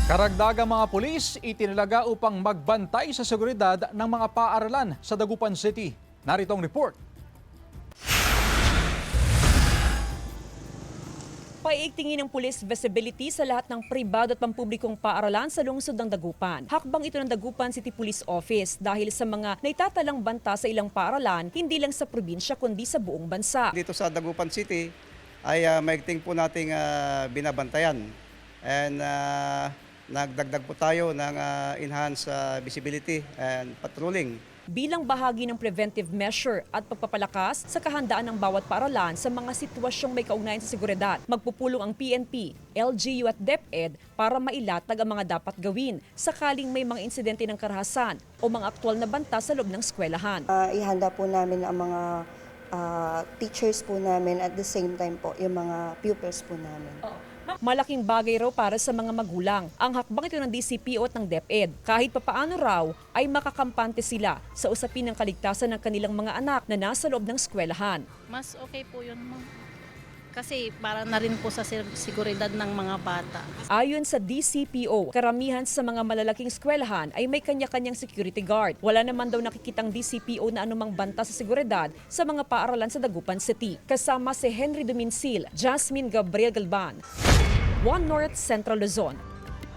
Karagdagang mga pulis itinalaga upang magbantay sa seguridad ng mga paaralan sa Dagupan City. Narito ang report. Paiigtingin ng pulis visibility sa lahat ng pribado at pampublikong paaralan sa lungsod ng Dagupan. Hakbang ito ng Dagupan City Police Office dahil sa mga naitatalang banta sa ilang paaralan, hindi lang sa probinsya kundi sa buong bansa. Dito sa Dagupan City ay maigting po nating binabantayan. And nagdagdag po tayo ng enhanced visibility and patrolling. Bilang bahagi ng preventive measure at pagpapalakas sa kahandaan ng bawat paaralan sa mga sitwasyong may kaugnayan sa seguridad, magpupulong ang PNP, LGU at DepEd para mailatag ang mga dapat gawin sakaling may mga insidente ng karahasan o mga aktwal na banta sa loob ng eskwelahan. Ihanda po namin ang mga teachers po namin at the same time po yung mga pupils po namin. Malaking bagay raw para sa mga magulang ang hakbang ito ng DCPO at ng DepEd. Kahit papaano raw ay makakampante sila sa usapin ng kaligtasan ng kanilang mga anak na nasa loob ng eskwelahan. Mas okay po yun, ma'am. Kasi para na rin po sa seguridad ng mga bata. Ayon sa DCPO, karamihan sa mga malalaking eskwelahan ay may kanya-kanyang security guard. Wala naman daw nakikitang DCPO na anumang banta sa seguridad sa mga paaralan sa Dagupan City. Kasama si Henry Duminsil, Jasmine Gabriel Galban, One North Central Luzon.